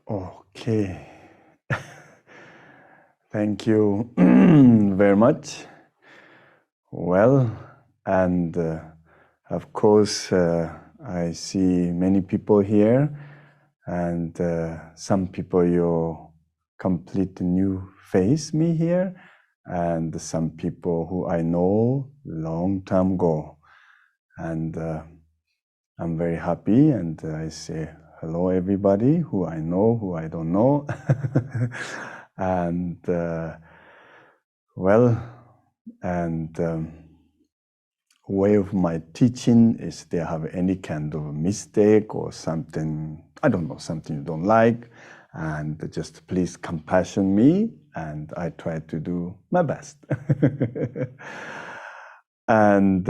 Okay. Thank you very much. Well, and of course, I see many people here, and some people you complete new face me here, and some people who I know long time ago. And I'm very happy, and I say hello everybody who I know, who I don't know. And way of my teaching is they have any kind of mistake or something, I don't know, something you don't like, and just please compassion me, and I try to do my best. And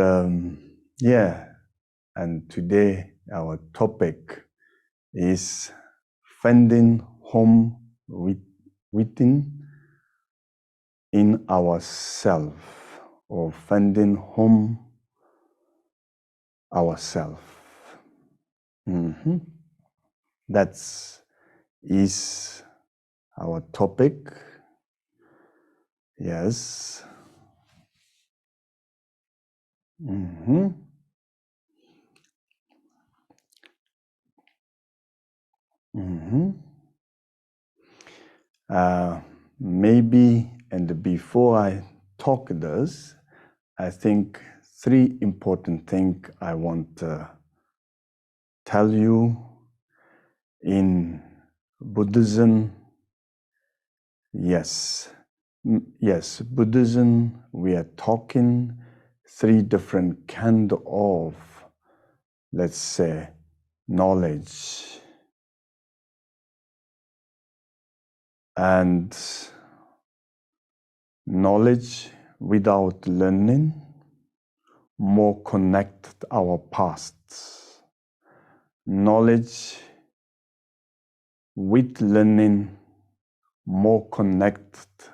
and today our topic is finding home within in ourself, or finding home ourself. That is our topic. Yes. Maybe, and before I talk this, I think three important things I want to tell you. In Buddhism, yes, Buddhism, we are talking three different kind of, let's say, knowledge. And knowledge without learning more connect our past. Knowledge with learning more connect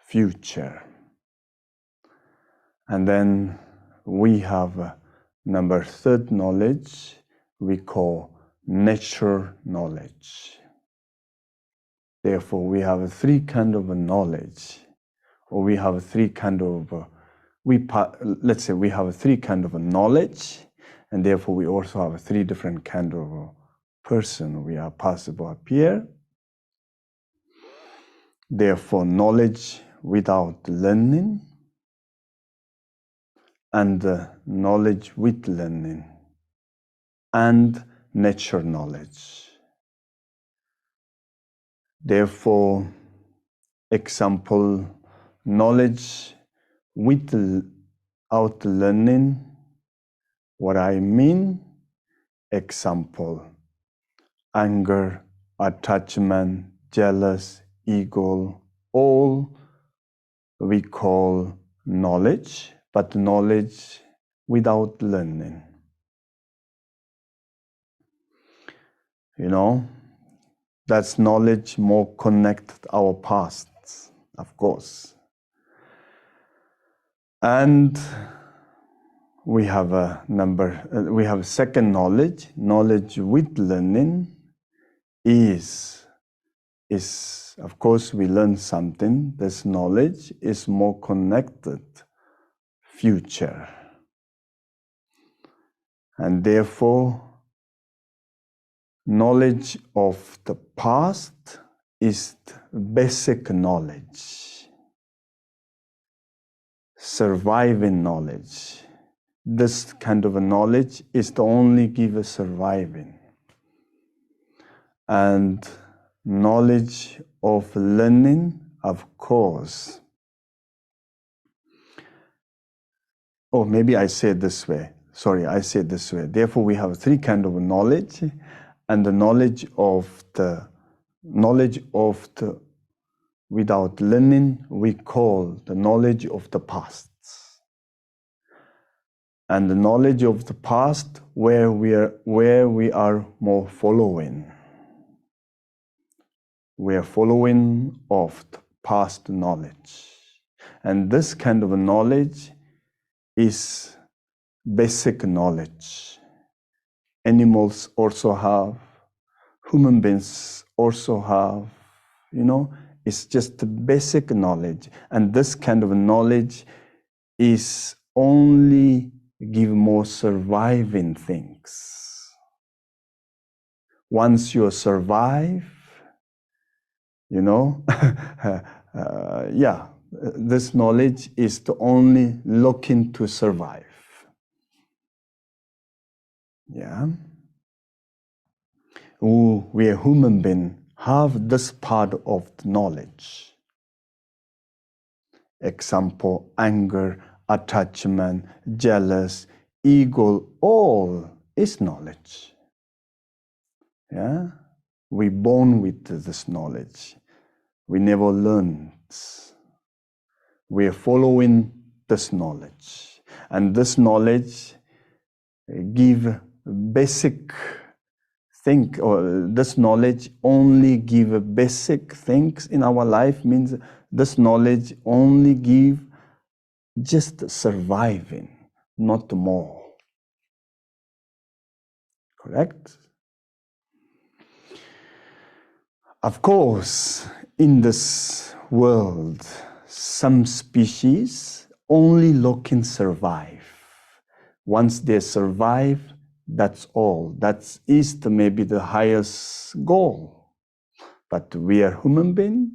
future. And then we have number third knowledge we call nature knowledge. Therefore, we have three kind of knowledge, or we have three kind of let's say we have three kind of knowledge, and therefore we also have three different kind of person we are possible appear. Therefore, knowledge without learning and knowledge with learning and nature knowledge. Therefore, example, knowledge without learning, what I mean, example, anger, attachment, jealous, ego, all we call knowledge, but knowledge without learning. That's knowledge more connect our pasts, of course. And we have we have second knowledge. Knowledge with learning is of course we learn something. This knowledge is more connected future. And therefore, knowledge of the past is basic knowledge. Surviving knowledge. This kind of a knowledge is the only give a surviving. And knowledge of learning, of course. Or maybe I say it this way. Sorry, I say it this way. Therefore, we have three kind of knowledge, and the knowledge of the without learning we call the knowledge of the past. And the knowledge of the past where we are more following. We are following of the past knowledge. And this kind of knowledge is basic knowledge. Animals also have, human beings also have, it's just basic knowledge. And this kind of knowledge is only give more surviving things. Once you survive, this knowledge is to only looking to survive. Yeah. We human beings have this part of the knowledge. Example, anger, attachment, jealous, ego, all is knowledge. Yeah? We're born with this knowledge. We never learned. We're following this knowledge. And this knowledge give basic thing, or this knowledge only give basic things in our life, means this knowledge only give just surviving, not more. Correct? Of course, in this world, some species only can survive. Once they survive, that's all. That is maybe the highest goal. But we are human beings,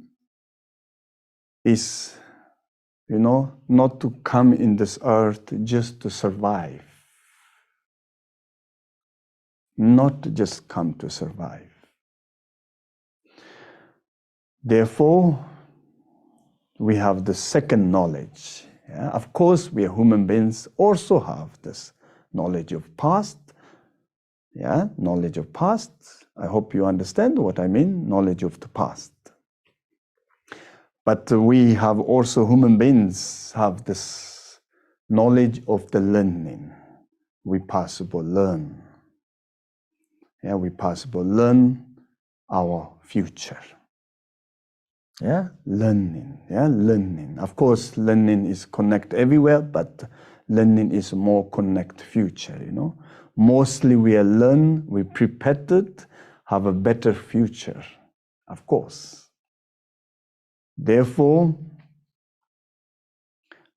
is, not to come in this earth just to survive. Not just come to survive. Therefore, we have the second knowledge. Yeah? Of course, we human beings also have this knowledge of past. Yeah, knowledge of past. I hope you understand what I mean, knowledge of the past. But we have also, human beings have this knowledge of the learning. We possible learn. Yeah, we possible learn our future. Yeah, learning. Yeah, learning. Of course, learning is connect everywhere, but learning is more connect future, Mostly we are learn, we prepared, have a better future, of course. Therefore,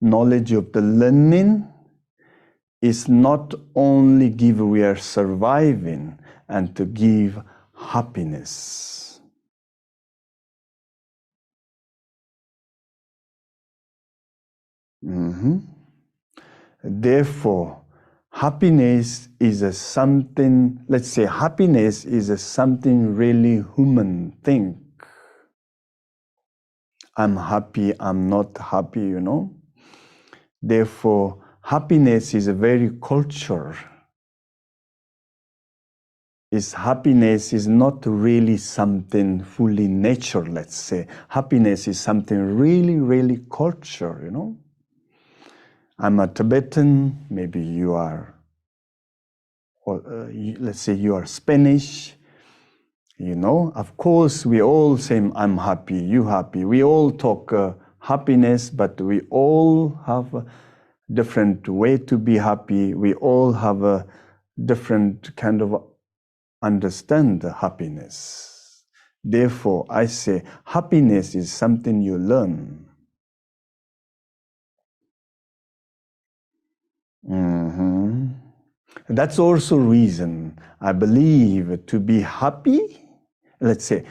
knowledge of the learning is not only give we are surviving and to give happiness. Therefore, happiness is something, let's say happiness is something really human thing. I'm happy, I'm not happy, Therefore, happiness is a very culture. Happiness is not really something fully nature, let's say. Happiness is something really, really culture, I'm a Tibetan, maybe you are, or let's say you are Spanish, Of course, we all say, I'm happy, you happy. We all talk happiness, but we all have a different way to be happy. We all have a different kind of understand the happiness. Therefore, I say happiness is something you learn. That's also reason I believe to be happy. Let's say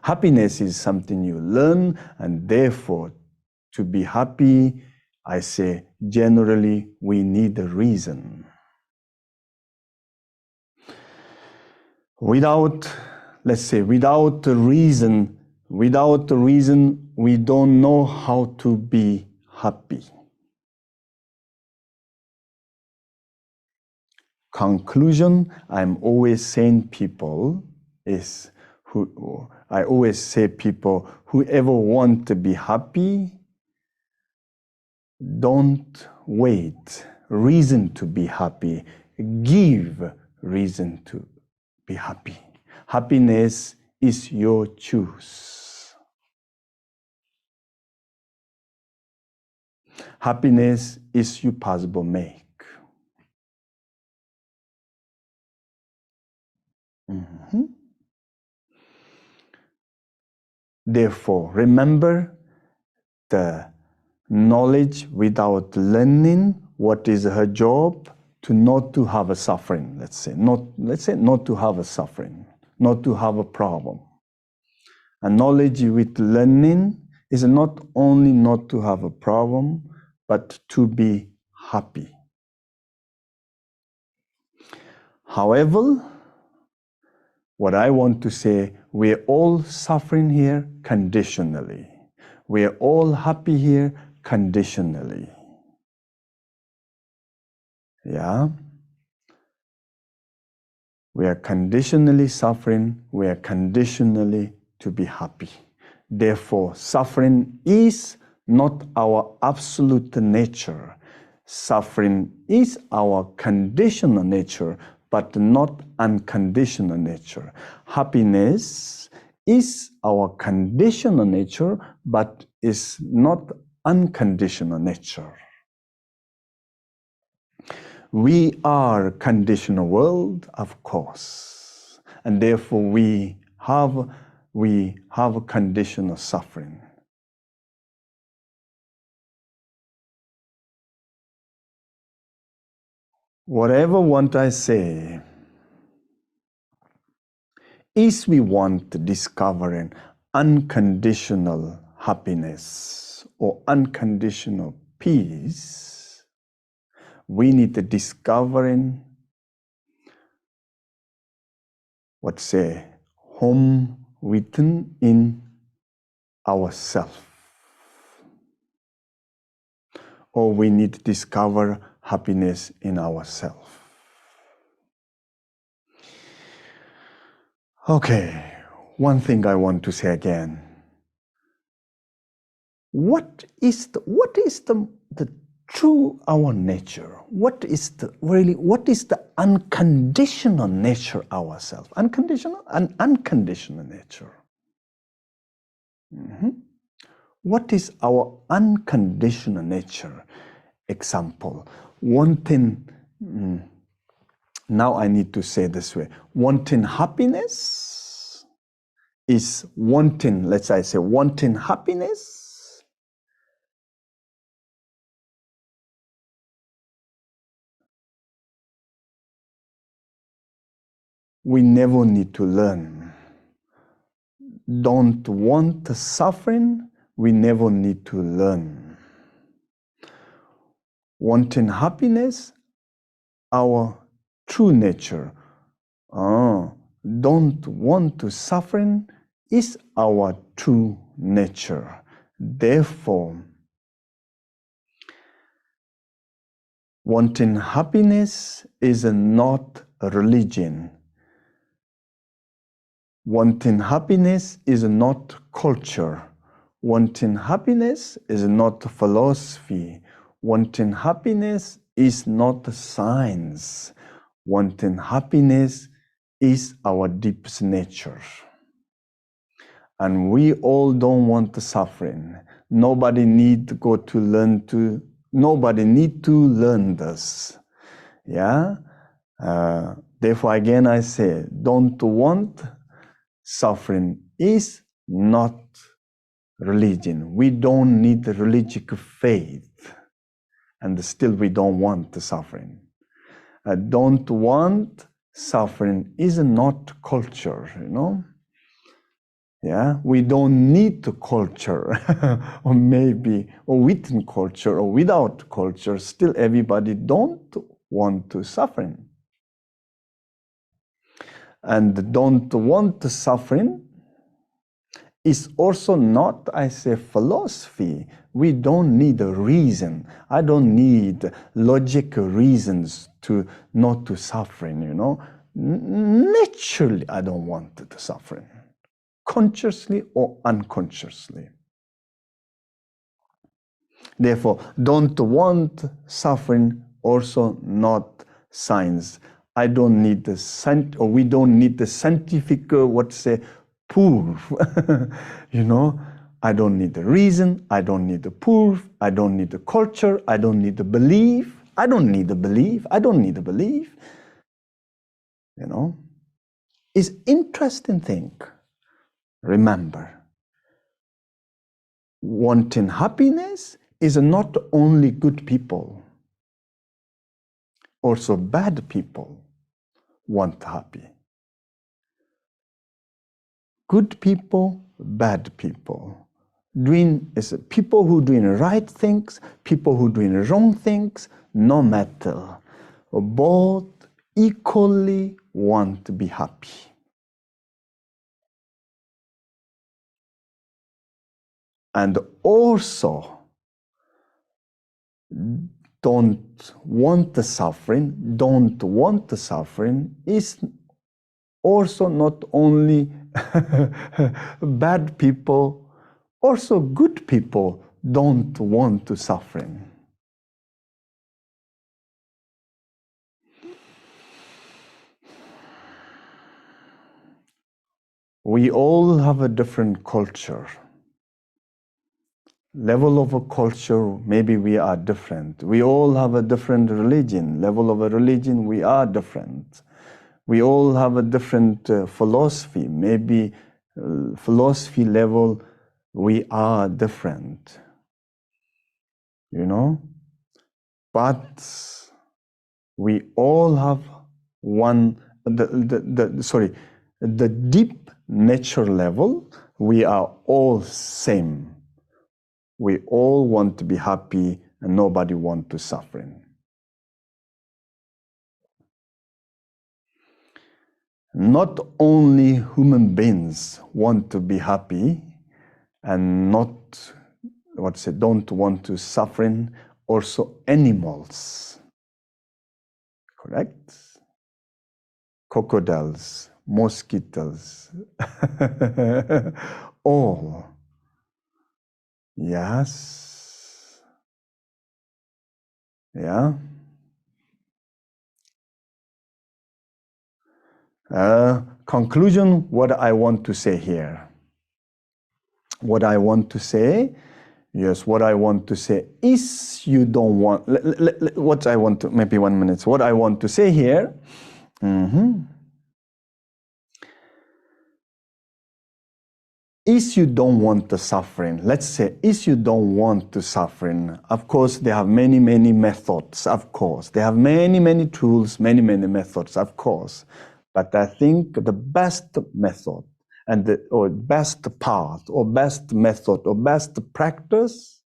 happiness is something you learn, and therefore to be happy, I say generally we need a reason. Without a reason, we don't know how to be happy. Conclusion, I'm always saying people is whoever want to be happy, don't wait reason to be happy, give reason to be happy. Happiness is your choice. Happiness is you possible make. Therefore, remember the knowledge without learning what is her job, to not to have a suffering, let's say not to have a suffering, not to have a problem. And knowledge with learning is not only not to have a problem, but to be happy. However, what I want to say, we're all suffering here conditionally. We're all happy here conditionally. Yeah? We are conditionally suffering. We are conditionally to be happy. Therefore, suffering is not our absolute nature. Suffering is our conditional nature, but not unconditional nature. Happiness is our conditional nature, but is not unconditional nature. We are conditional world, of course, and therefore we have a conditional suffering. Whatever want I say, is we want to discover an unconditional happiness or unconditional peace, we need to discover in home within in ourselves. Or we need to discover happiness in ourselves. Okay, one thing I want to say again. What is the true our nature? What is the unconditional nature ourselves? Unconditional and unconditional nature. What is our unconditional nature? Example, wanting, now I need to say this way, wanting happiness is wanting, let's say wanting happiness we never need to learn. Don't want suffering, we never need to learn. Wanting happiness, our true nature. Don't want to suffering is our true nature. Therefore, wanting happiness is not a religion. Wanting happiness is not culture. Wanting happiness is not philosophy. Wanting happiness is not science. Wanting happiness is our deepest nature. And we all don't want the suffering. Nobody need to go to learn to, nobody need to learn this. Yeah? Therefore, again, I say, don't want suffering is not religion. We don't need the religious faith. And still we don't want the suffering. Don't want suffering is not culture, you know? Yeah, we don't need the culture, or maybe, or within culture, or without culture, still everybody don't want to suffering. And don't want the suffering is also not, I say, philosophy. We don't need a reason. I don't need logical reasons to not to suffering, you know. Naturally, I don't want the suffering, consciously or unconsciously. Therefore, don't want suffering, also not science. I don't need the or we don't need the scientific, proof. You know, I don't need the reason, I don't need the proof, I don't need the culture, I don't need the belief, I don't need the belief, I don't need the belief. You know, it's interesting thing. Remember, wanting happiness is not only good people, also bad people want happy. Good people, bad people. People who doing right things, people who doing wrong things, no matter. Both equally want to be happy. And also don't want the suffering is also not only bad people, also good people don't want to suffering. We all have a different culture. Level of a culture, maybe we are different. We all have a different religion. Level of a religion, we are different. We all have a different philosophy. Maybe philosophy level, we are different. You know? But we all have the deep nature level, we are all same. We all want to be happy and nobody wants to suffer. Not only human beings want to be happy and don't want to suffer, also animals. Correct? Crocodiles, mosquitoes, all. Yes. Yeah. Conclusion, what I want to say here. What I want to say, yes, what I want to say is you don't want, what I want to, maybe 1 minute, what I want to say here, is you don't want the suffering. Let's say, is you don't want the suffering. Of course, they have many, many methods, of course. They have many, many tools, many, many methods, of course. But I think the best method or best path or best method or best practice,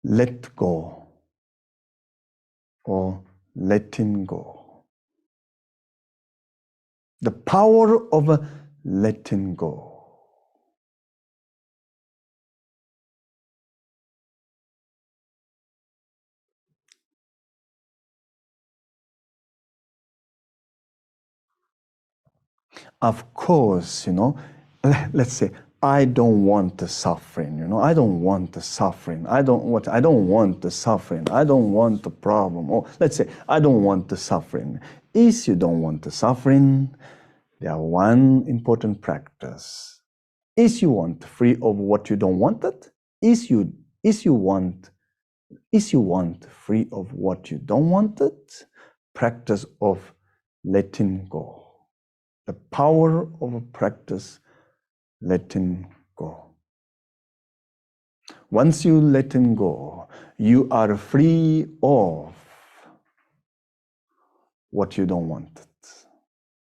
let go or letting go. The power of letting go. Of course, let's say, I don't want the suffering, I don't want the suffering. I don't want the suffering. I don't want the problem. Or let's say, I don't want the suffering. If you don't want the suffering, there are one important practice. If you want free of what you don't want it, if you want free of what you don't want it, practice of letting go. The power of a practice, letting go. Once you letting go, you are free of what you don't want,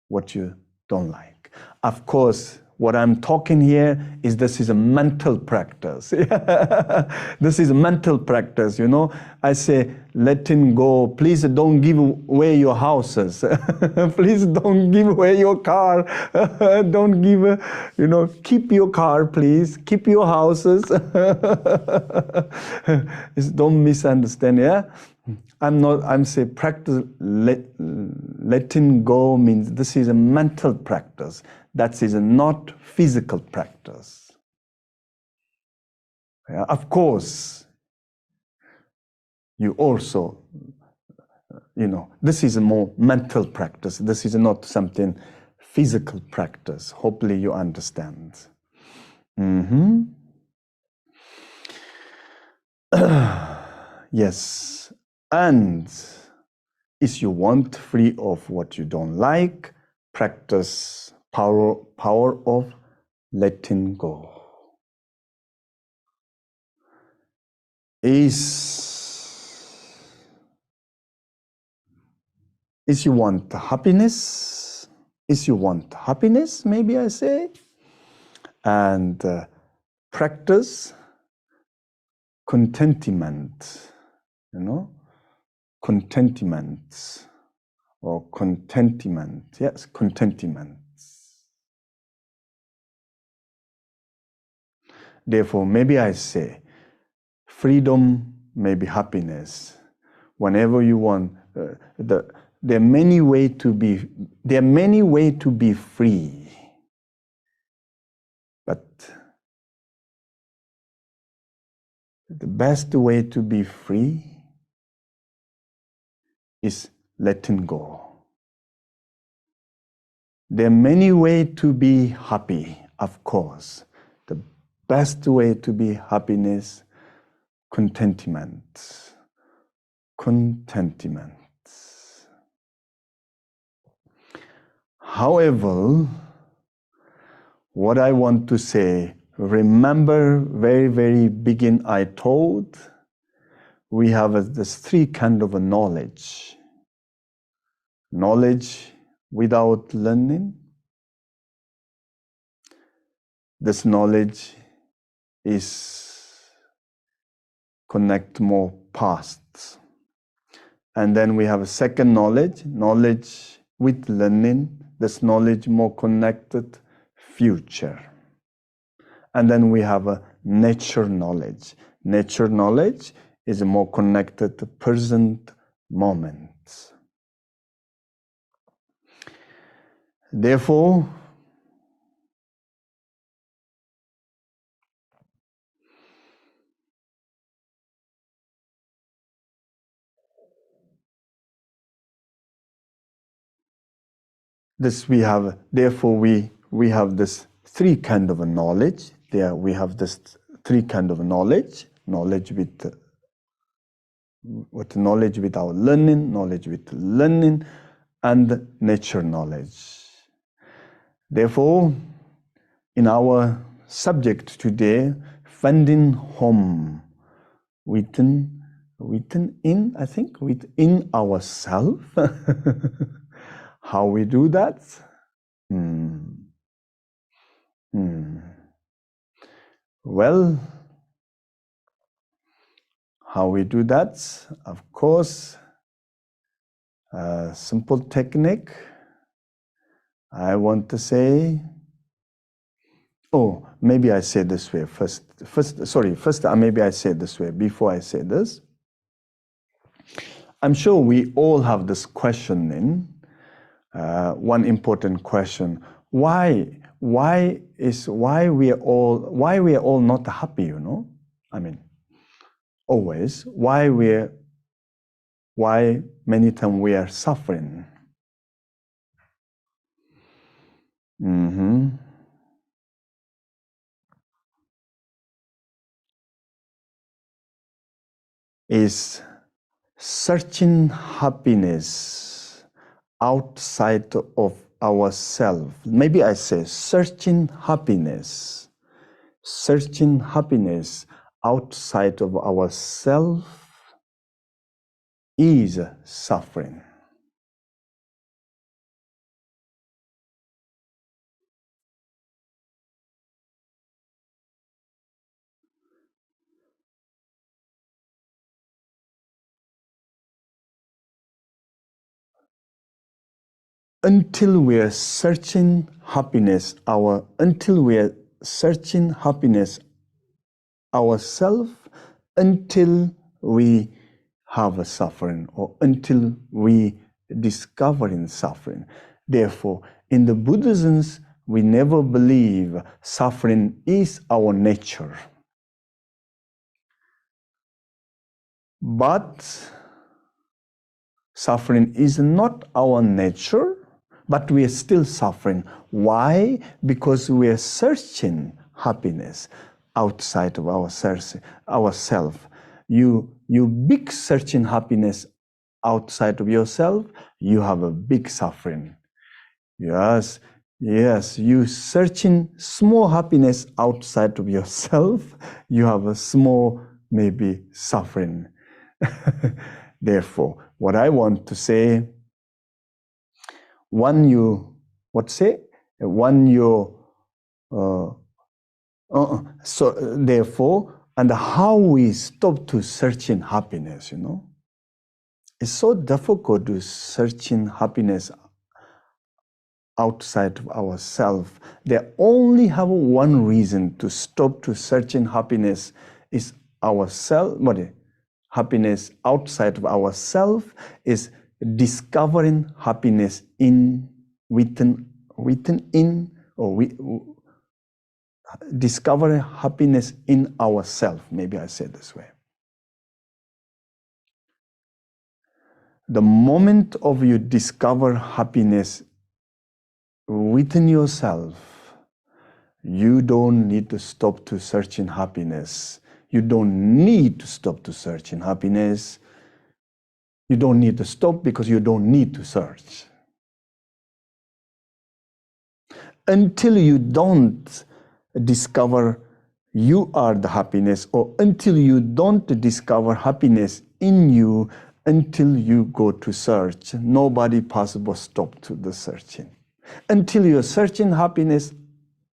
what you don't like. Of course, what I'm talking here is this is a mental practice. This is a mental practice, I say, letting go. Please don't give away your houses. Please don't give away your car. Don't give, keep your car, please. Keep your houses. Don't misunderstand, yeah? I'm saying practice, letting go means this is a mental practice. That is not physical practice. Yeah, of course, you also, this is a more mental practice. This is not something physical practice. Hopefully you understand. Yes. And if you want free of what you don't like, practice power of letting go. Is you want happiness? Is you want happiness, maybe I say, and practice contentment, contentment, or contentment, yes, contentment. Therefore, maybe I say, freedom may be happiness. Whenever you want, there are many ways to be. There are many ways to be free, but the best way to be free is letting go. There are many ways to be happy, of course. The best way to be happiness, contentment. Contentment. However, what I want to say, remember very, very begin I told, we have this three kind of a knowledge. Knowledge without learning. This knowledge is connect more past. And then we have a second knowledge, knowledge with learning. This knowledge more connected future. And then we have a nature knowledge. Nature knowledge is more connected to present moment. Therefore, this we have. Therefore, we have this three kind of a knowledge. There we have this three kind of knowledge. Knowledge with knowledge without learning, knowledge with learning, and nature knowledge. Therefore, in our subject today, finding home within ourselves. How we do that? Well, how we do that? Of course, a simple technique. I want to say, maybe I say this way first. Maybe I say this way before I say this. I'm sure we all have this questioning. One important question: why we are all not happy? I mean, always. Why many times we are suffering? Is searching happiness outside of ourselves. Maybe I say searching happiness outside of ourselves is suffering. Until we are searching happiness, ourselves, until we have a suffering, or until we discovering suffering. Therefore, in the Buddhism, we never believe suffering is our nature. But suffering is not our nature, but we are still suffering. Why? Because we are searching happiness outside of ourselves. You big searching happiness outside of yourself, you have a big suffering. Yes, Yes, you searching small happiness outside of yourself, you have a small, maybe, suffering. Therefore, what I want to say, when you, so therefore, and how we stop to searching happiness, it's so difficult to searching happiness outside of ourselves. They only have one reason to stop to searching happiness is ourselves. Happiness outside of ourselves is discovering happiness within in, or discovering happiness in ourselves. Maybe I say it this way. The moment of you discover happiness within yourself, you don't need to stop to searching happiness. You don't need to stop to searching happiness. You don't need to stop because you don't need to search. Until you don't discover you are the happiness, or until you don't discover happiness in you, until you go to search, nobody possible stop to the searching. Until you're searching happiness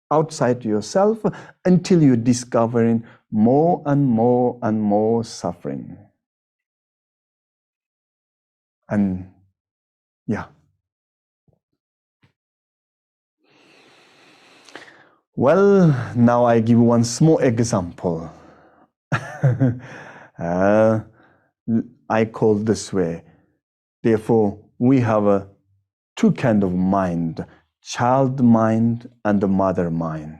outside yourself, until you're discovering more and more and more suffering. And yeah. Well, now I give one small example. I call this way. Therefore, we have two kinds of mind, child mind and the mother mind.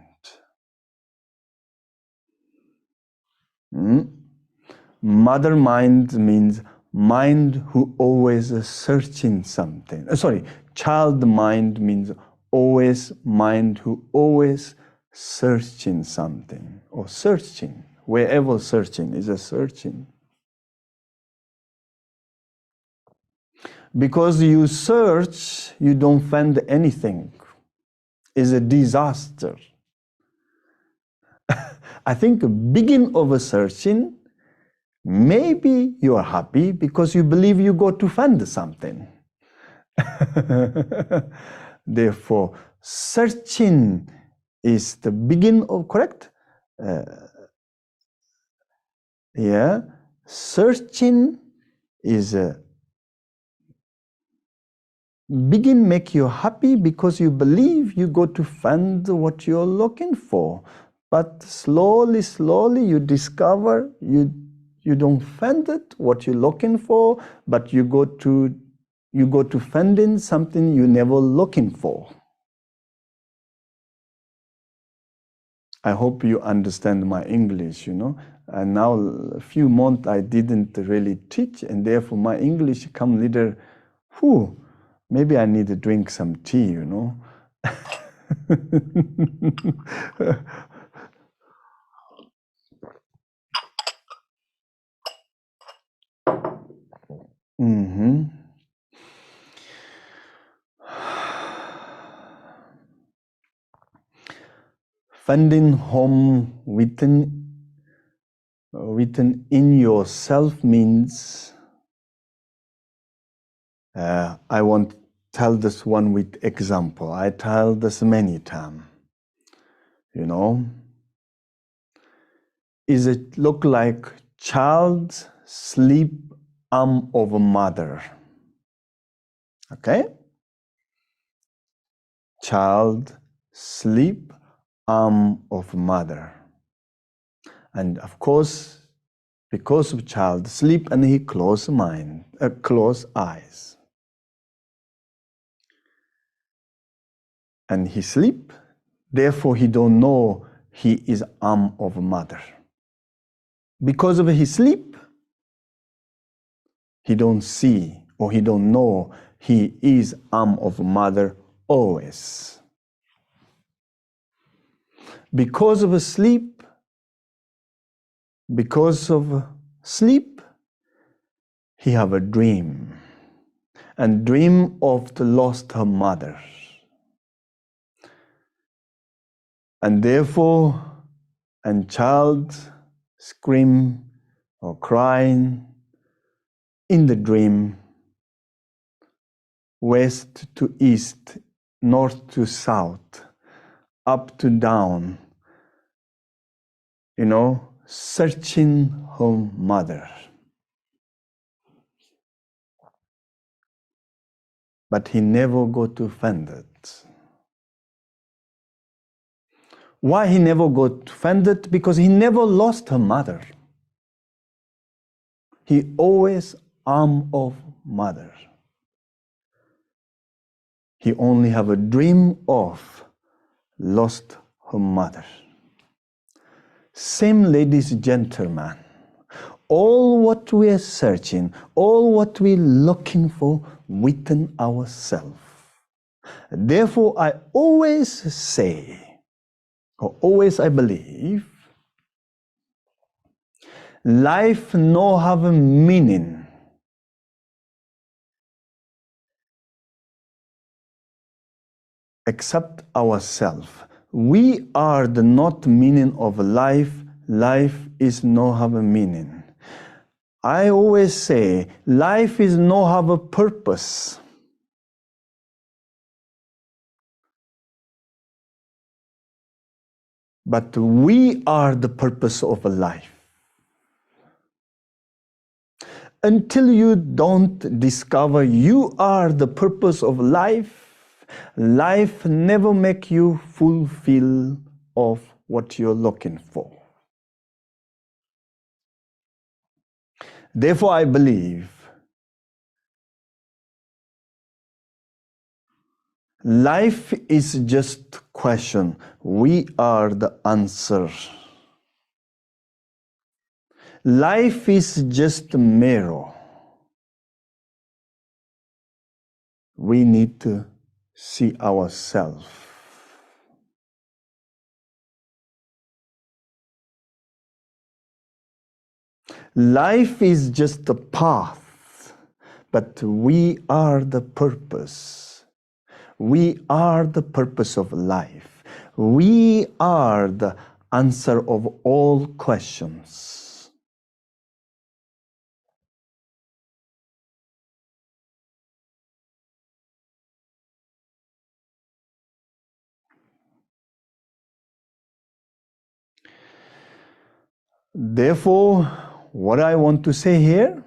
Mother mind means mind who always searching something. Child mind means always mind who always searching something, or searching, wherever searching is a searching. Because you search, you don't find anything. It's a disaster. I think begin of a searching, maybe you are happy because you believe you go to find something. Therefore, searching is the begin of, correct? Searching is a begin make you happy because you believe you go to find what you're looking for. But slowly you discover you don't find it, what you're looking for, but you go to finding something you never looking for. I hope you understand my English, And now a few months I didn't really teach, and therefore my English come little, maybe I need to drink some tea, Finding home within in yourself means, I want to tell this one with example. I tell this many times. Is it look like child sleep arm of a mother? Okay? Child sleep arm of mother. And of course, because of child sleep and he close eyes. And he sleep, therefore he don't know he is arm of mother. Because of his sleep, he don't see or he don't know he is arm of mother always. Because of sleep, he have a dream, and dream of the lost her mother. And therefore, a child scream or crying in the dream, west to east, north to south, up to down, searching her mother. But he never got offended. Why he never got offended? Because he never lost her mother. He always arm of mother. He only have a dream of lost her mother. Same, ladies and gentlemen, all what we are searching, all what we are looking for within ourselves. Therefore, I always say, or always I believe, life no have a meaning except ourselves. We are the not meaning of life. Life is no have a meaning. I always say life is no have a purpose. But we are the purpose of life. Until you don't discover you are the purpose of life, life never make you fulfill of what you're looking for. Therefore, I believe life is just question. We are the answer. Life is just a mirror. We need to see ourselves. Life is just a path, but we are the purpose. We are the purpose of life. We are the answer of all questions. Therefore, what I want to say here,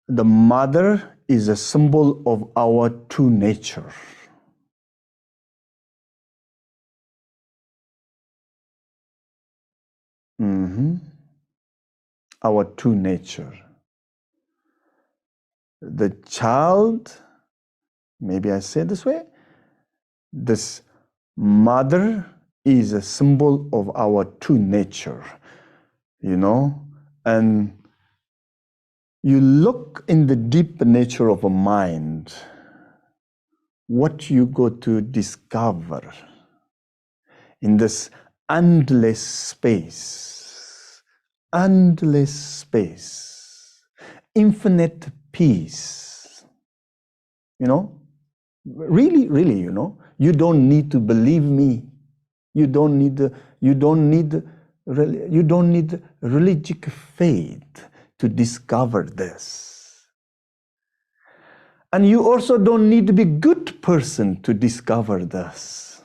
the mother is a symbol of our true nature. Our true nature. The child, maybe I say this way, this mother is a symbol of our true nature, and you look in the deep nature of a mind, what you go to discover in this endless space, infinite peace, really, you don't need to believe me. You don't need religious faith to discover this. And you also don't need to be a good person to discover this.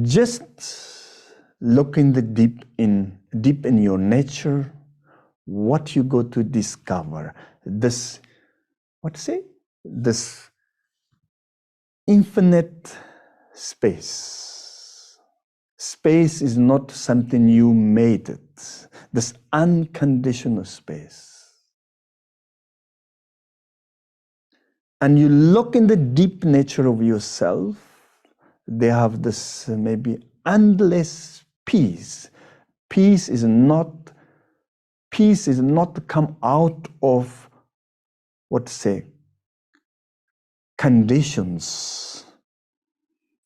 Just look in the deep in your nature, what you go to discover. This infinite space. Space is not something you made it. This unconditional space. And you look in the deep nature of yourself, they have this maybe endless peace. Peace is not come out of conditions.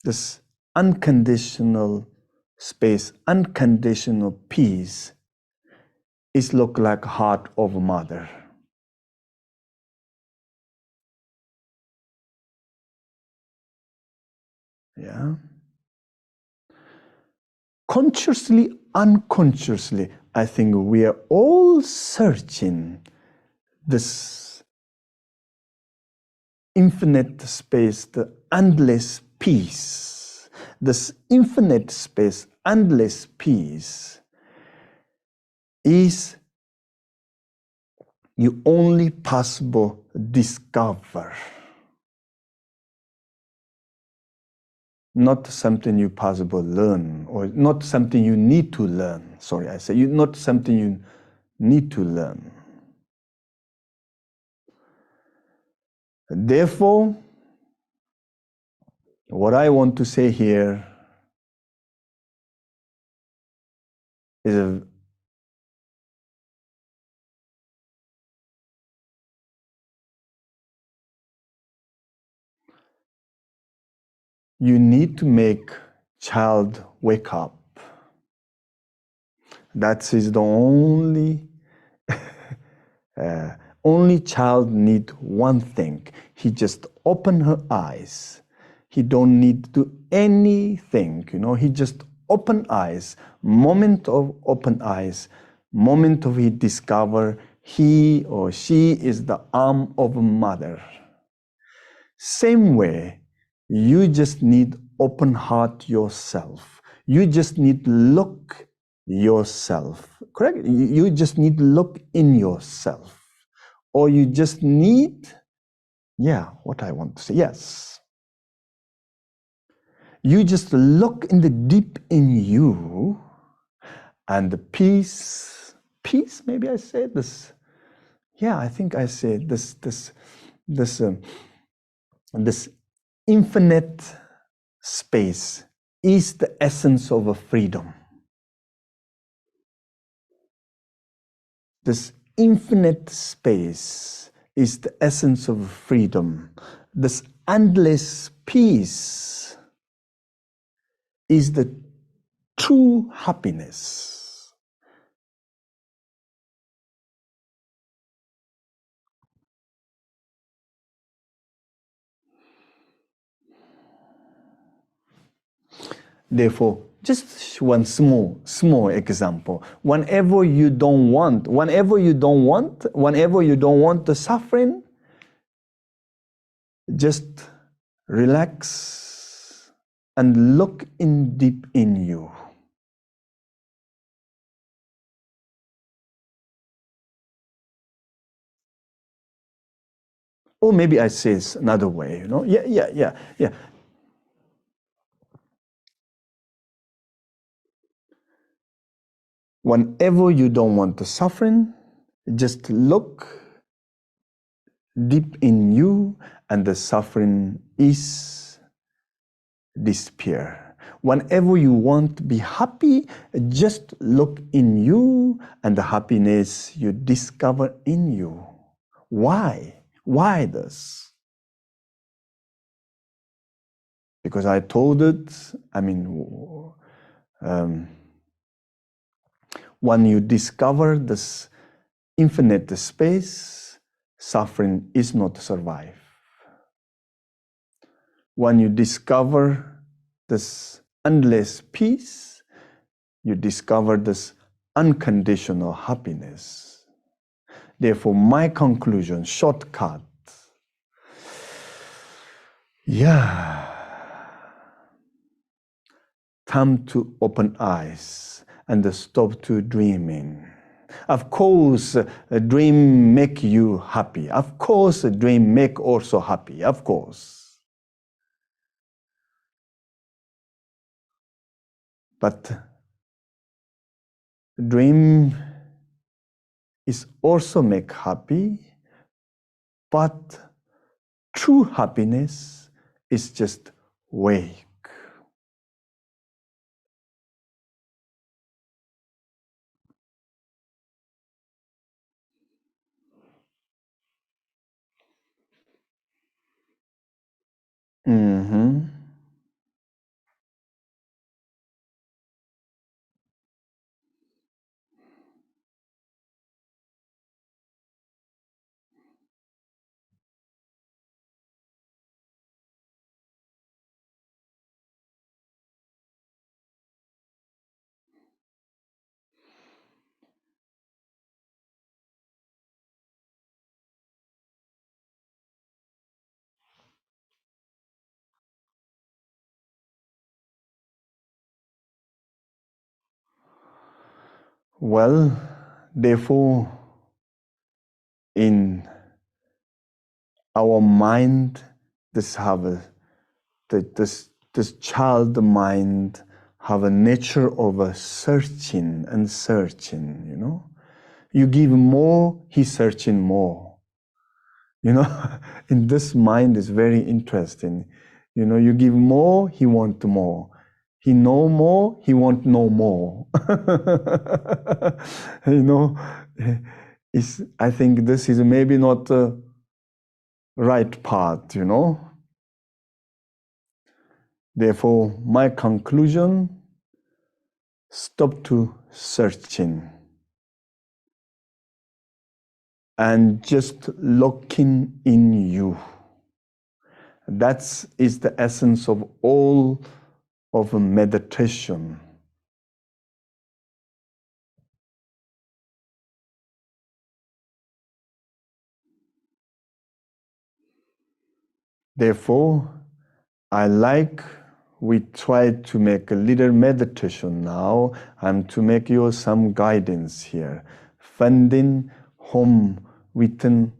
This unconditional space, unconditional peace is look like heart of mother. Yeah. Consciously, unconsciously, I think we are all searching this infinite space, the endless peace. This infinite space, endless peace is you only possible discover, not something you possible learn, or not something you need to learn. Sorry, I say not something you need to learn. Therefore, what I want to say here is you need to make child wake up. That is the only child need one thing. He just open her eyes. He don't need to do anything, he just open eyes. Moment of open eyes, moment of he discover he or she is the arm of a mother. Same way, you just need open heart yourself. You just need look yourself, correct? You just need look in yourself. Or you just need, what I want to say, yes. You just look in the deep in you, and the peace, maybe I said this. Yeah, I think I said this infinite space is the essence of a freedom. This infinite space is the essence of freedom. This endless peace is the true happiness. Therefore, just one small example. Whenever you don't want the suffering, just relax and look in deep in you. Or maybe I say it another way, Yeah. Whenever you don't want the suffering, just look deep in you and the suffering is disappear. Whenever you want to be happy, just look in you and the happiness you discover in you. Why? Why this? Because I told it, when you discover this infinite space, suffering is not survive. When you discover this endless peace, you discover this unconditional happiness. Therefore, my conclusion, shortcut, time to open eyes and stop to dreaming. Of course, a dream make you happy. Of course, a dream make also happy. Of course. But dream is also make happy, but true happiness is just wake. Well, therefore, in our mind, this child mind have a nature of a searching and searching, you know. You give more, he's searching more. You know, in this mind is very interesting. You know, you give more, he want more. He know more, he want know more. You know, I think this is maybe not the right path, you know. Therefore, my conclusion, stop to searching and just looking in you. That is the essence of all of meditation. Therefore, we try to make a little meditation now and to make you some guidance here. Finding home within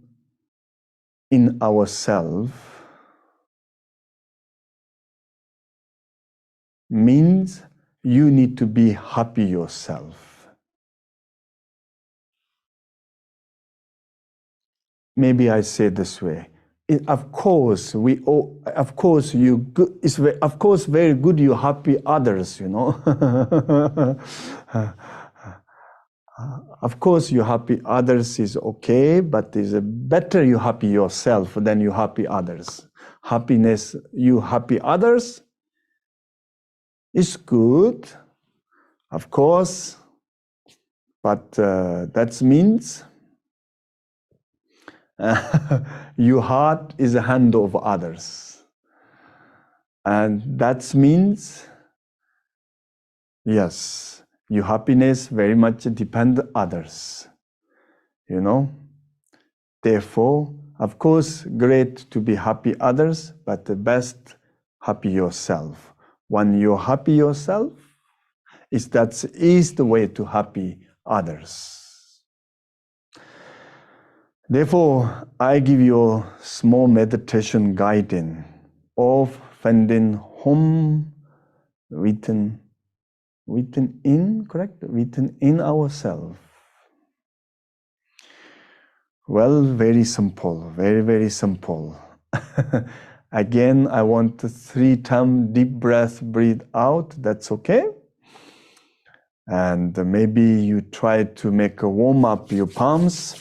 in ourselves means you need to be happy yourself. Maybe I say this way. Of course, of course very good you happy others, you know. Of course you happy others is okay, but it's better you happy yourself than you happy others. Happiness, you happy others is good, of course, but that means your heart is the hand of others. And that means, yes, your happiness very much depends on others, you know. Therefore, of course, great to be happy others, but the best, happy yourself. When you're happy yourself, that is the way to happy others. Therefore, I give you a small meditation guidance of finding home within in ourselves. Well, very simple, very, very simple. Again, I want 3 times deep breath, breathe out, that's okay. And maybe you try to make a warm up your palms.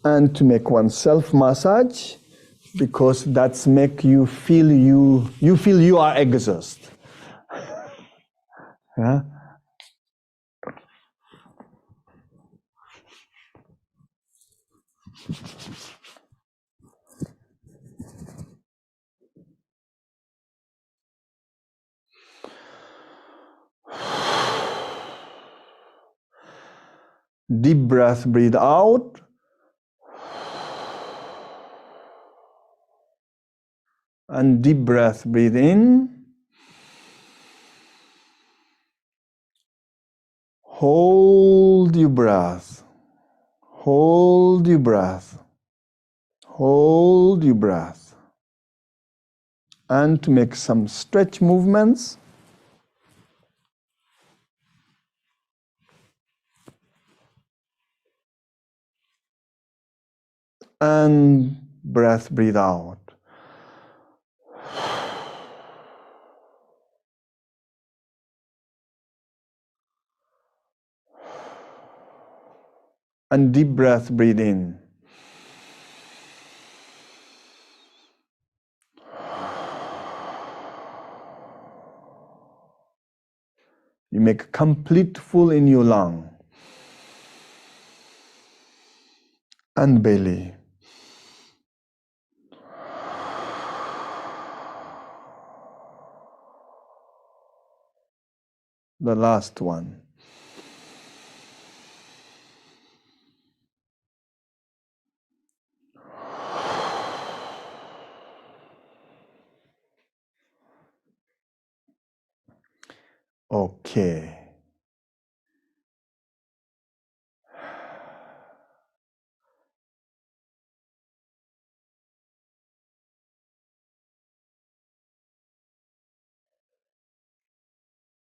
And to make one self-massage, because that's make you feel you are exhausted. Yeah? Deep breath, breathe out. And deep breath, breathe in. Hold your breath. Hold your breath. Hold your breath. And to make some stretch movements. And breath, breathe out. And deep breath, breathe in. You make complete full in your lung and belly. The last one. Okay.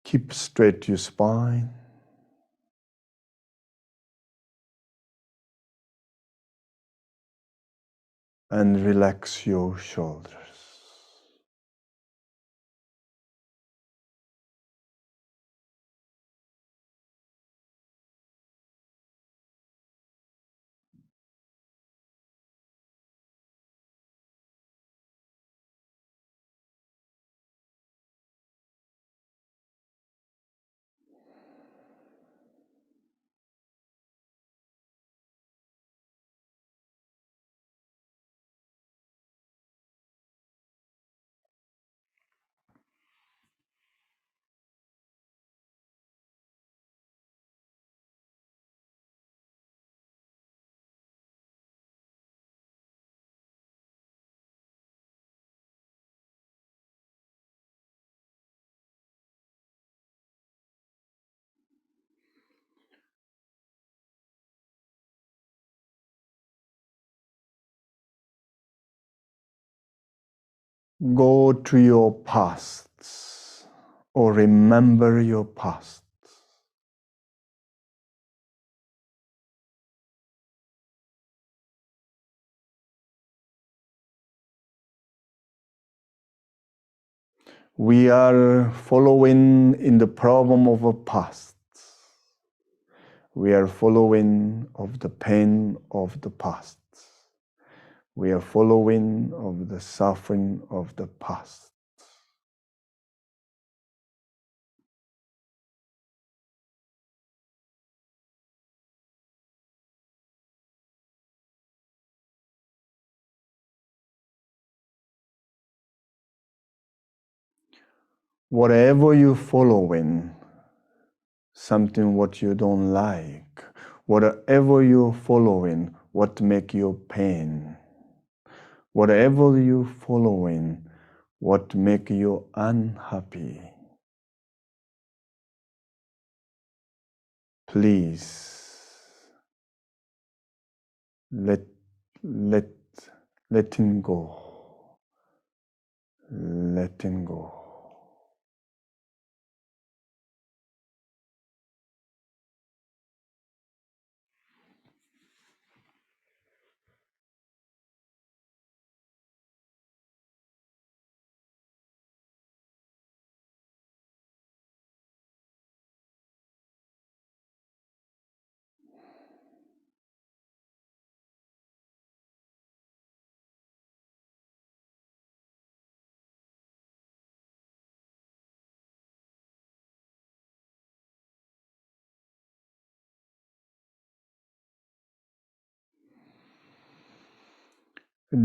Keep straight your spine. And relax your shoulders. Go to your pasts or remember your past. We are following in the problem of a past. We are following of the pain of the past. We are following of the suffering of the past. Whatever you following, something what you don't like, whatever you following, what make you pain, whatever you following, what make you unhappy, please letting go, letting go.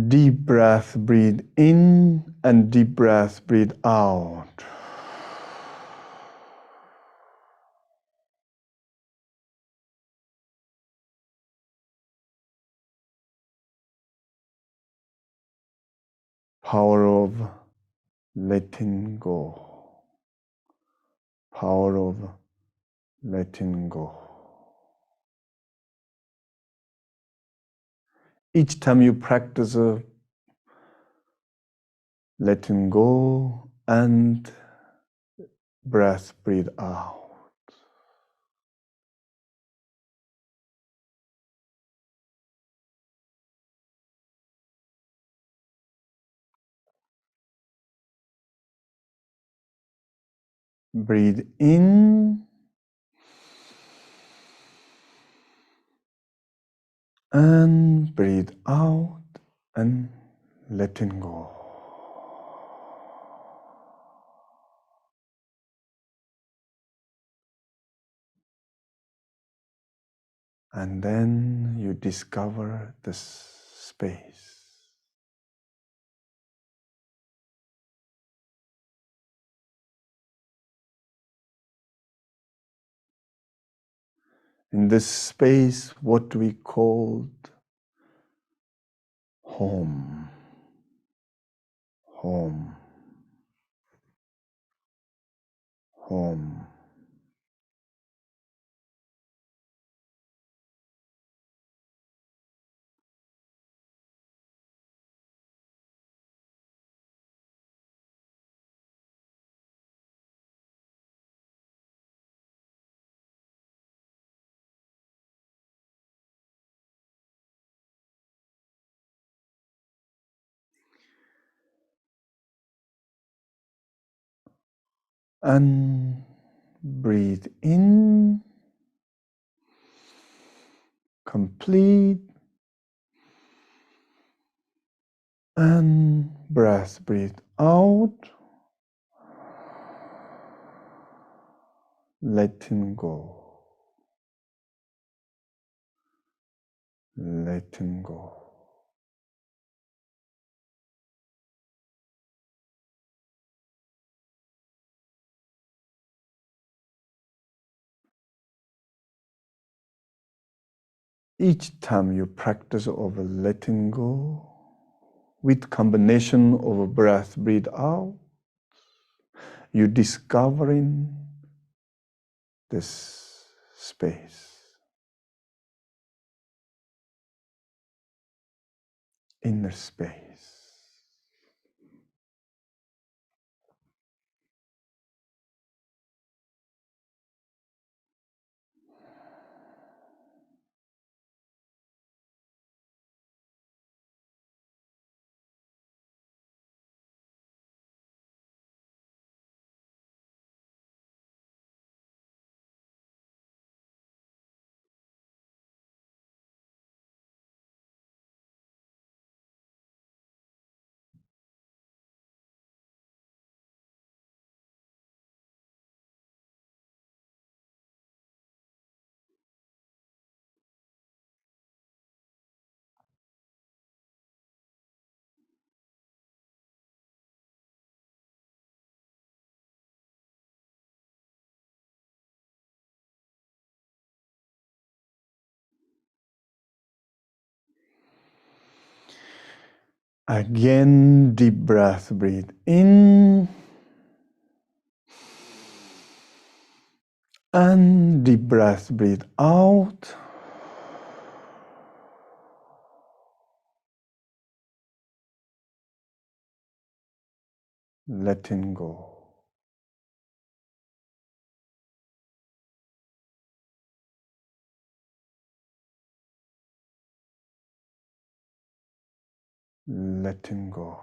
Deep breath, breathe in, and deep breath, breathe out. Power of letting go. Power of letting go. Each time you practice letting go and breath, breathe out. Breathe in and breathe out and letting go. And then you discover the space. In this space, what we called home, home, home. And breathe in, complete, and breathe out, letting go, letting go. Each time you practice over letting go, with combination of a breathe out, you're discovering this space, inner space. Again, deep breath, breathe in, and deep breath, breathe out. Letting go. Letting go.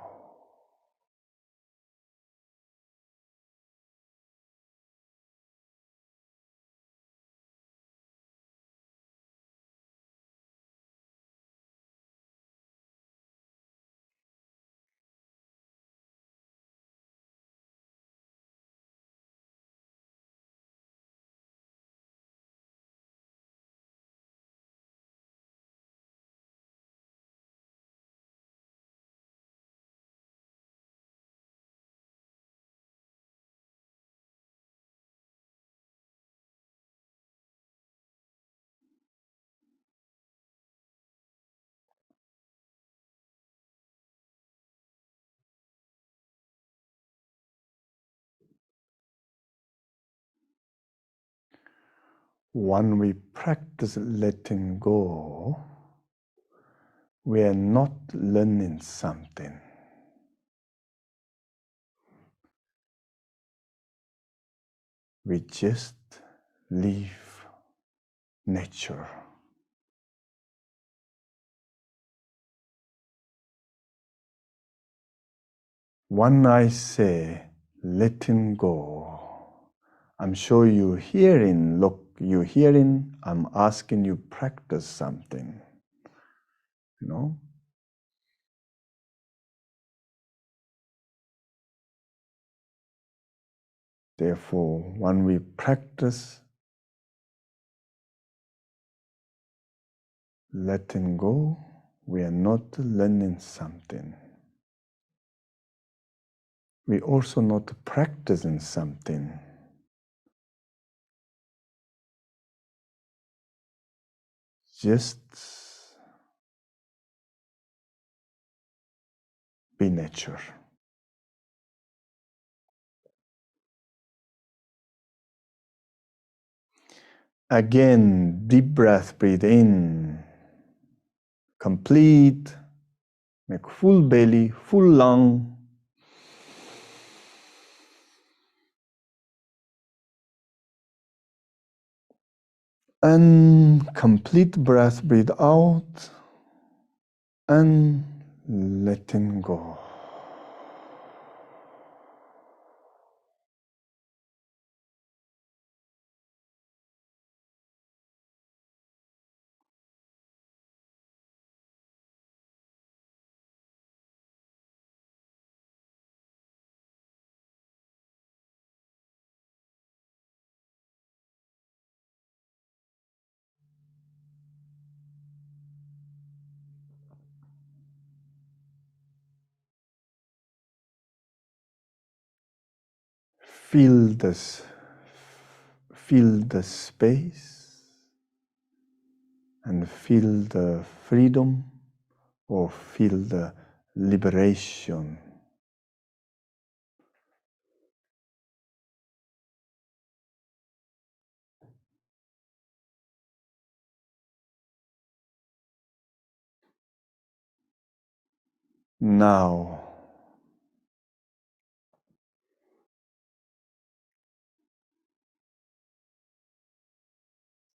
When we practice letting go, we are not learning something. We just leave nature. When I say letting go, I'm sure you're hearing, you're hearing, I'm asking you practice something, you know? Therefore, when we practice letting go, we are not learning something. We also not practicing something. Just be nature. Again, deep breath, breathe in. Complete. Make full belly, full lung. And complete breath, breathe out. And letting go. feel the space and feel the freedom or feel the liberation. Now,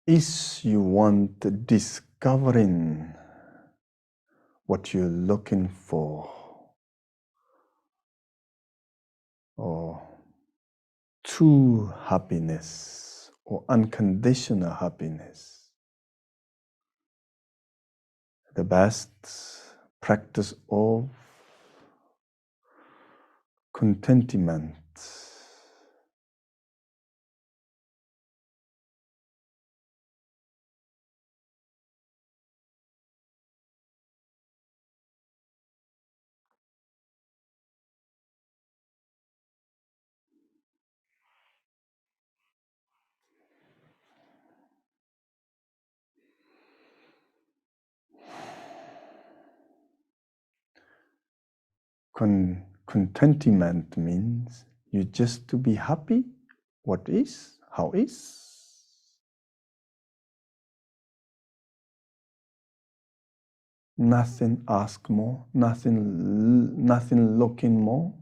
if you want discovering what you're looking for, or true happiness or unconditional happiness, the best practice of contentment. Contentment means you just to be happy, what is, how is. Nothing ask more, nothing looking more.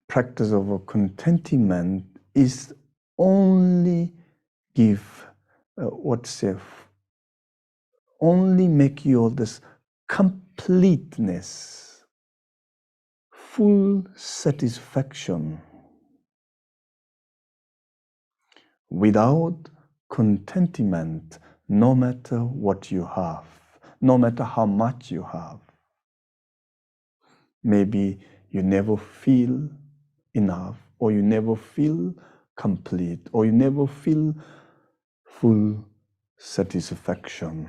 Practice of a contentment is only give only make you this completeness, full satisfaction. Without contentment, no matter what you have, no matter how much you have, maybe you never feel enough, or you never feel complete, or you never feel full satisfaction.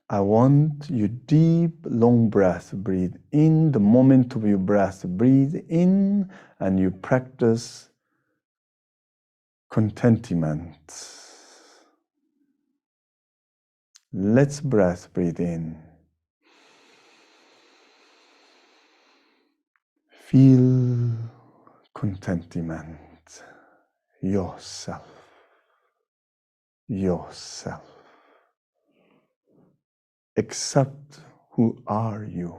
I want you deep, long breath, breathe in. The moment of your breath, breathe in, and you practice contentment. Let's breathe in. Feel contentment, yourself. Accept who are you.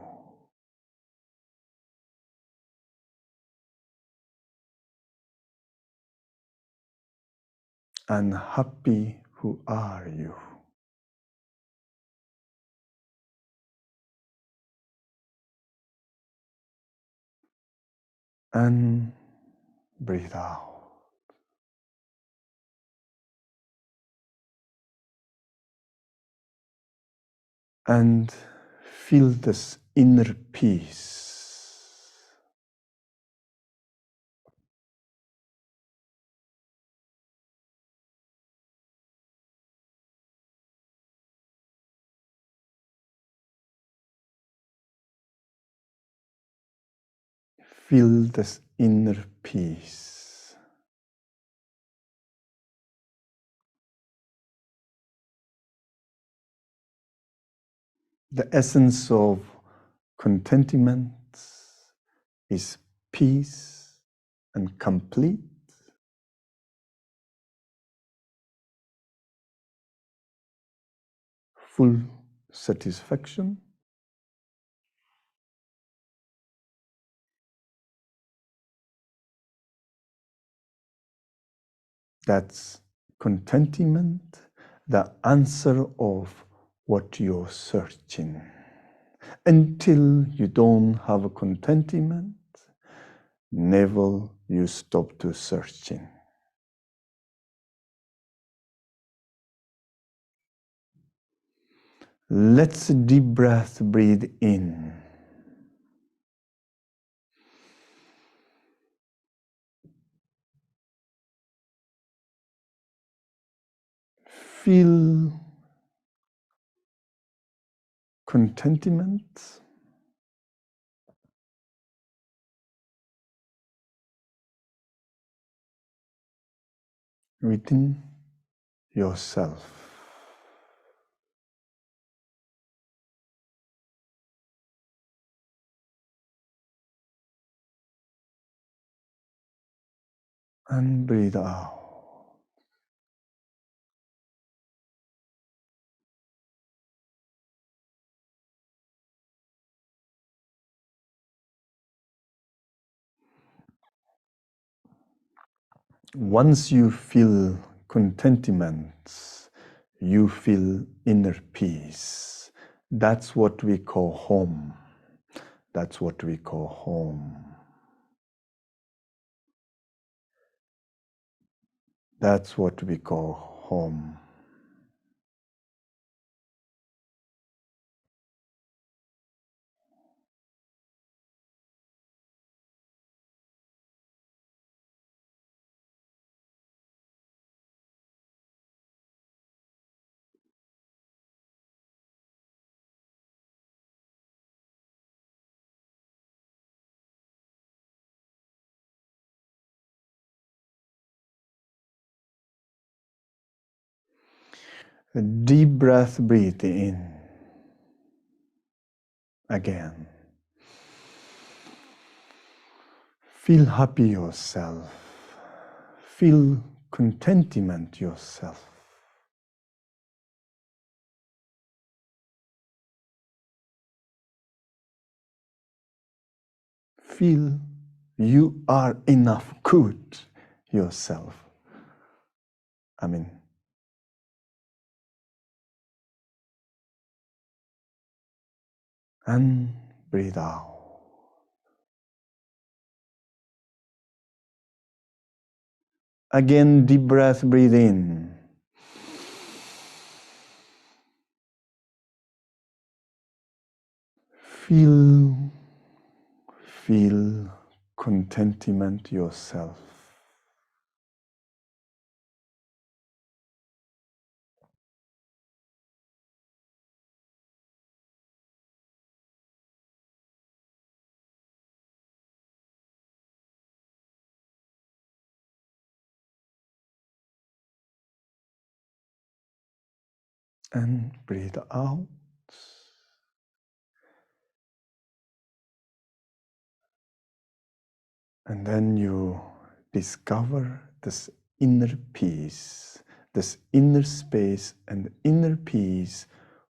And happy who are you. And breathe out. And feel this inner peace. Feel this inner peace. The essence of contentment is peace and complete. Full satisfaction. That's contentment, the answer of what you're searching. Until you don't have a contentment, never you stop to searching. Let's deep breath, breathe in. Feel contentment within yourself. And breathe out. Once you feel contentment, you feel inner peace. That's what we call home. That's what we call home. That's what we call home. A deep breath, breathe in. Again. Feel happy yourself. Feel contentment yourself. Feel you are enough good yourself. And breathe out. Again, deep breath, breathe in. Feel contentment yourself. And breathe out. And then you discover this inner peace, this inner space and inner peace,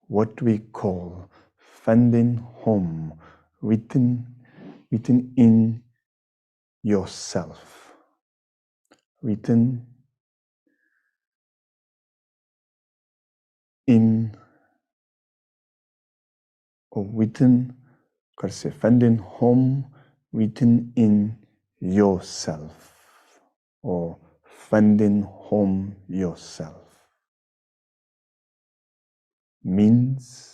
what we call finding home within in yourself, within in or within, gotta say, finding home within in yourself, or finding home yourself means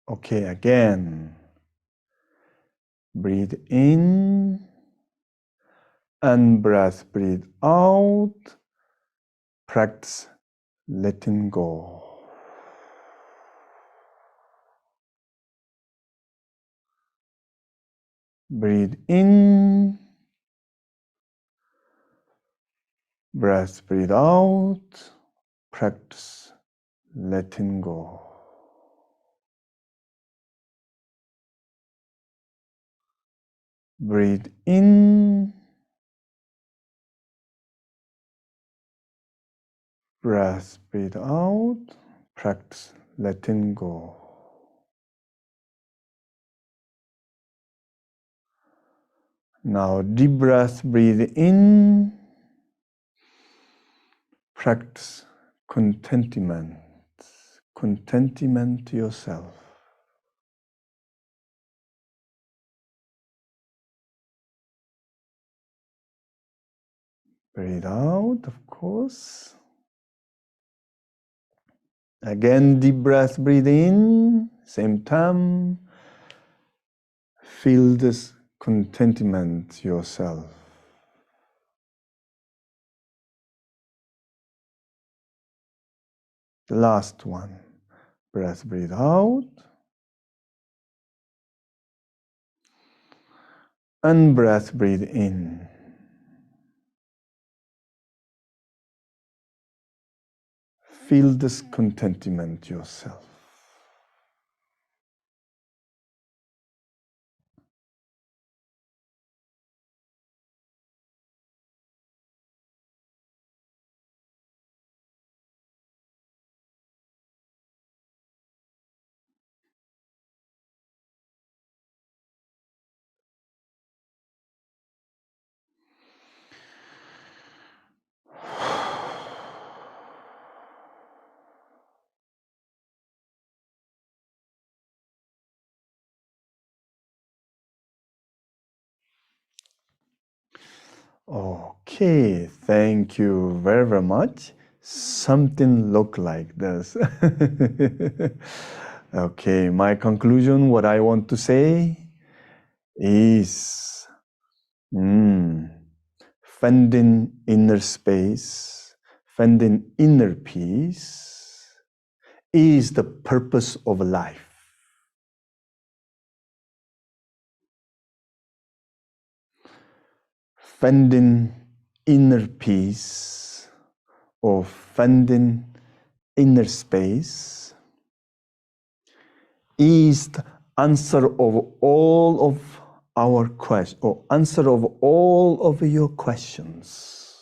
okay, again, breathe in and breathe out. Practice letting go. Breathe in, breathe out. Practice letting go. Breathe in, breath, breathe out. Practice letting go. Now deep breath, breathe in. Practice contentment. Contentment yourself. Breathe out, of course. Again, deep breath, breathe in. Same time. Feel this contentment yourself. The last one. Breath, breathe out. And breath, breathe in. Feel this contentment yourself. Okay, thank you very, very much. Something look like this. Okay, my conclusion, what I want to say is finding inner space, finding inner peace is the purpose of life. Finding inner peace or finding inner space is the answer of all of our questions, or answer of all of your questions.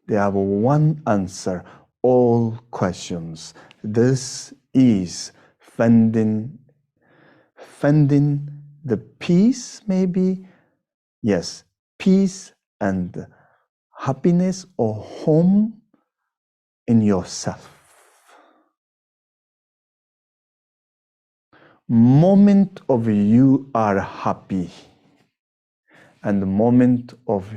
They have one answer, all questions. This is finding the peace, maybe, yes, peace and happiness or home in yourself. Moment of you are happy, and the moment of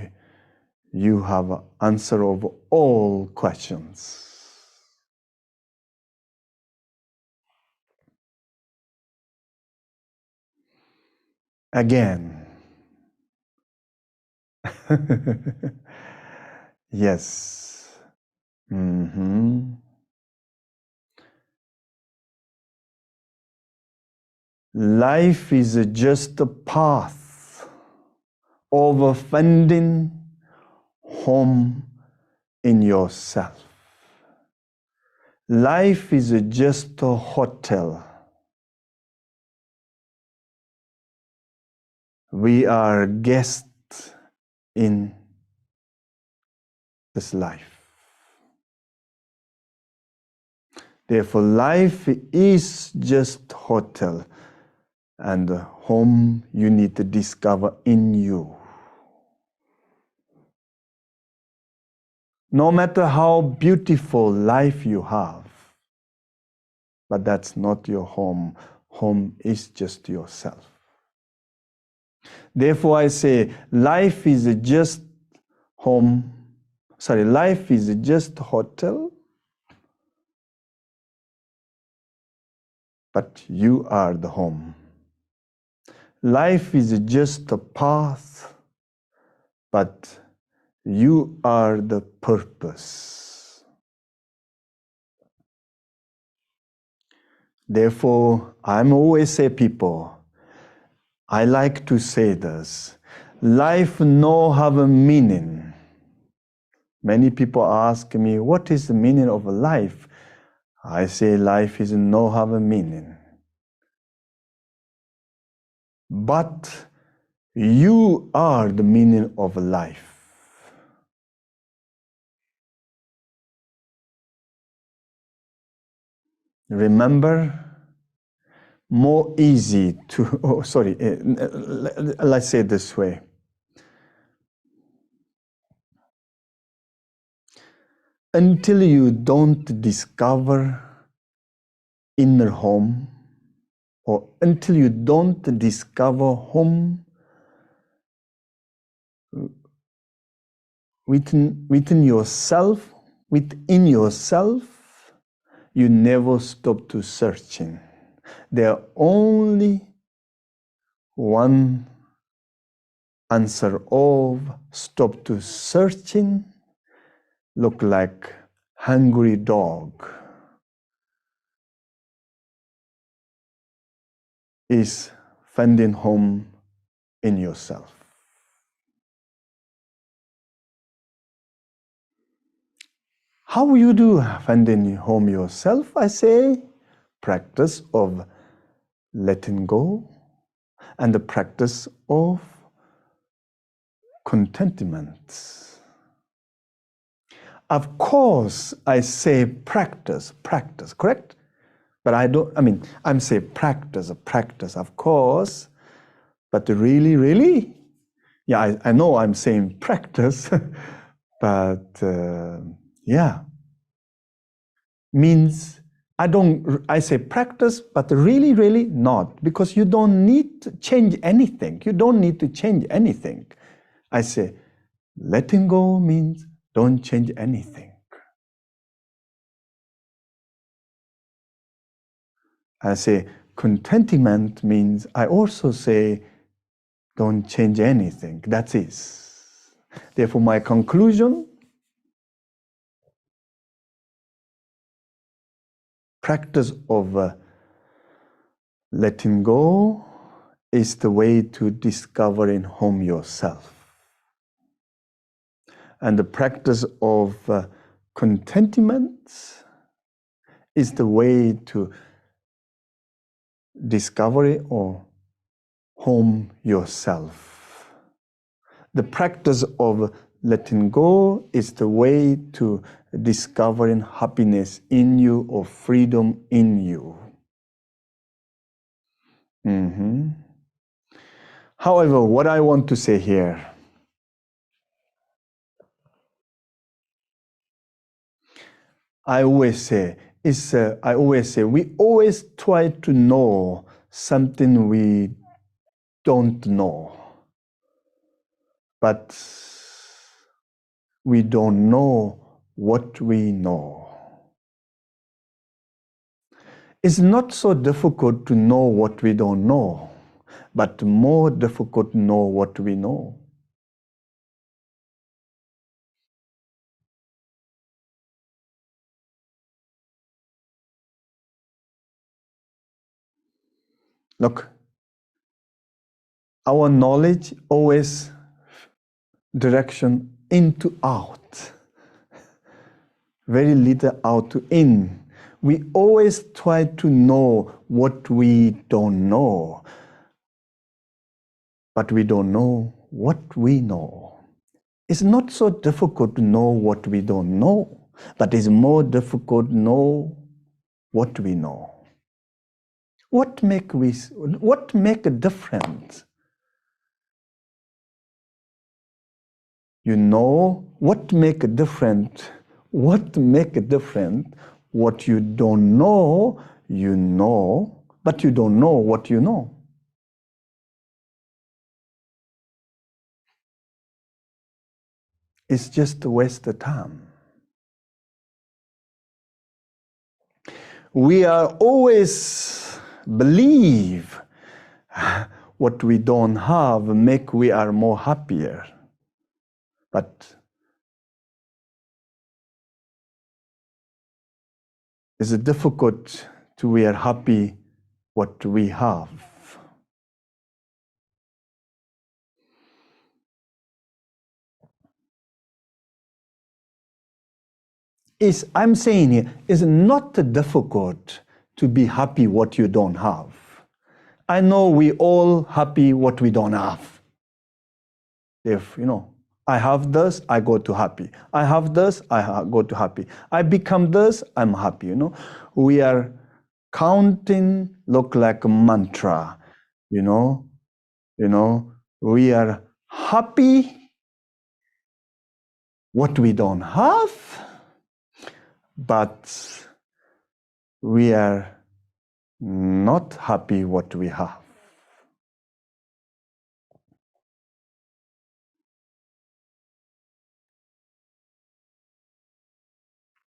you have an answer of all questions. Again. Yes. Life is just a path of finding home in yourself. Life is just a hotel. We are guests in this life. Therefore, life is just hotel, and home you need to discover in you. No matter how beautiful life you have, but that's not your home. Home is just yourself. Therefore, I say life is just home. Sorry, life is just hotel, but you are the home. Life is just a path, but you are the purpose. Therefore, I'm always say people, I like to say this, life no have a meaning. Many people ask me, what is the meaning of life? I say life is no have a meaning. But you are the meaning of life. remember, more easy to, let's say it this way. Until you don't discover inner home, or until you don't discover home within yourself, you never stop to searching. There only one answer of stop to searching, look like hungry dog, is finding home in yourself. How you do finding home yourself? I say practice of letting go and the practice of contentment. Of course, I say practice, correct? But I'm saying practice, of course. But really, yeah, I know I'm saying practice, but means I say practice, but really not, because you don't need to change anything. I say letting go means don't change anything. I say contentment means I also say don't change anything. That is. Therefore, my conclusion, practice of letting go is the way to discovering home yourself. And the practice of contentment is the way to discover or home yourself. The practice of letting go is the way to discovering happiness in you or freedom in you. However, what I want to say here, I always say we always try to know something we don't know, but we don't know what we know. It's not so difficult to know what we don't know, but more difficult to know what we know. Look, our knowledge always direction in to out, very little out to in. We always try to know what we don't know, but we don't know what we know. It's not so difficult to know what we don't know, but it's more difficult to know what we know. What make a difference? You know what make a difference? What make a difference? What you don't know, you know, but you don't know what you know. It's just a waste of time. We are always believe what we don't have make we are more happier. But it's difficult to we are happy what we have. I'm saying here, it's not difficult to be happy what you don't have. I know we all happy what we don't have. If, I have this, I go to happy. I have this, I go to happy. I become this, I'm happy, We are Counting look like a mantra, you know. We are happy what we don't have, but we are not happy what we have.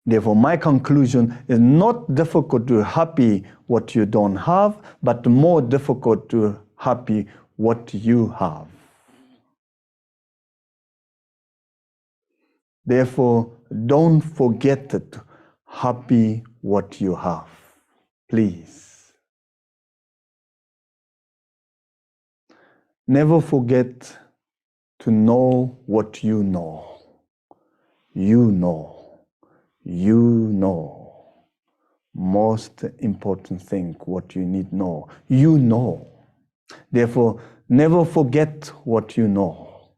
Therefore, my conclusion is not difficult to happy what you don't have, but more difficult to happy what you have. Therefore, don't forget to happy what you have, please. Never forget to know what you know. You know. You know. Most important thing, what you need know. You know. Therefore, never forget what you know.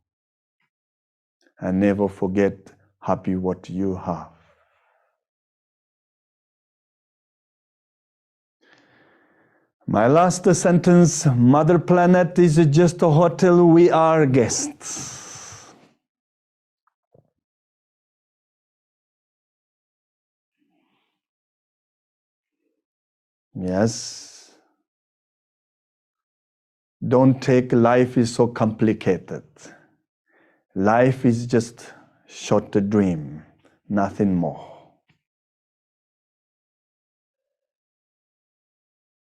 And never forget happy what you have. My last sentence, Mother Planet is just a hotel, we are guests. Yes. Don't take life is so complicated. Life is just short dream, nothing more.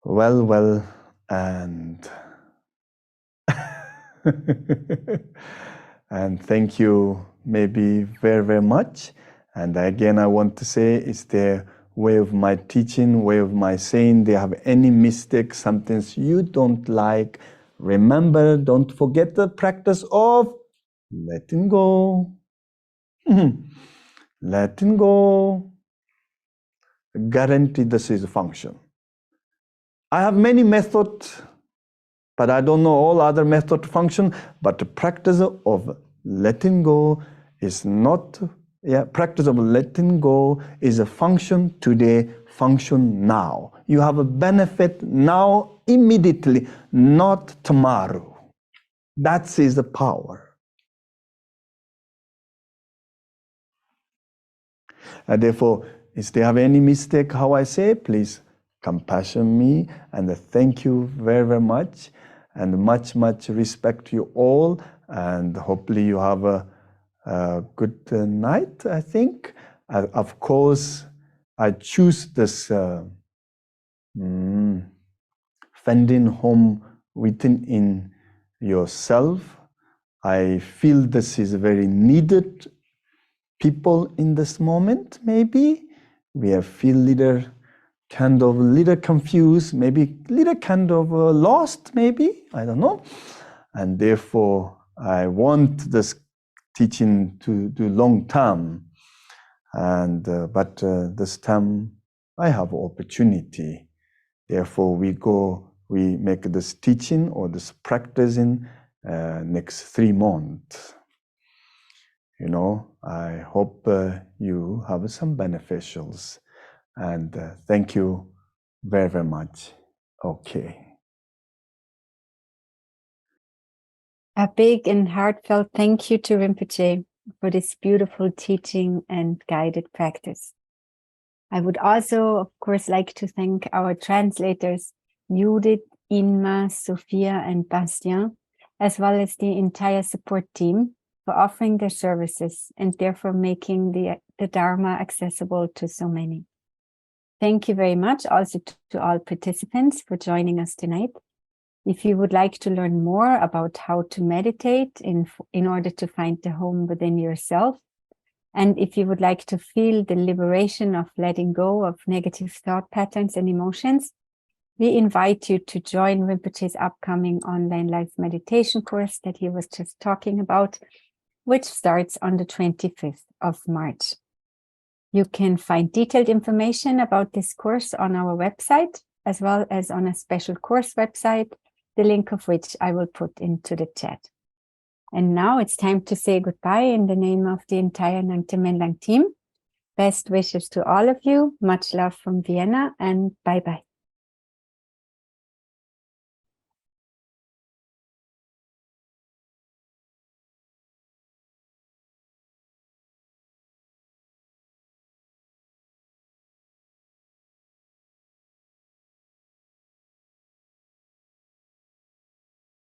Well, and and thank you maybe very, very much. And again, I want to say it's the way of my teaching, way of my saying. They have any mistake, something you don't like. Remember, don't forget the practice of letting go. Letting go. Guarantee this is a function. I have many methods, but I don't know all other method function. But the practice of letting go is not, practice of letting go is a function today, function now. You have a benefit now, immediately, not tomorrow. That is the power. And therefore, if they have any mistake, how I say, please compassion me, and thank you very, very much, and much, much respect to you all, and hopefully you have a good night, I think. Of course, I choose this finding home within yourself. I feel this is very needed people in this moment, maybe. We have feel little confused, maybe little kind of lost, maybe, I don't know. And therefore, I want this teaching to do long term. And but this time, I have opportunity. Therefore, we make this teaching or this practice in next 3 months. I hope you have some beneficials. And thank you very, very much. Okay. A big and heartfelt thank you to Rinpoche for this beautiful teaching and guided practice. I would also, of course, like to thank our translators, Judith, Inma, Sophia, and Bastien, as well as the entire support team for offering their services and therefore making the Dharma accessible to so many. Thank you very much also to all participants for joining us tonight. If you would like to learn more about how to meditate in order to find the home within yourself, and if you would like to feel the liberation of letting go of negative thought patterns and emotions, we invite you to join Rinpoche's upcoming online live meditation course that he was just talking about, which starts on the 25th of March. You can find detailed information about this course on our website, as well as on a special course website, the link of which I will put into the chat. And now it's time to say goodbye in the name of the entire Nangte Menlang team. Best wishes to all of you. Much love from Vienna, and bye-bye.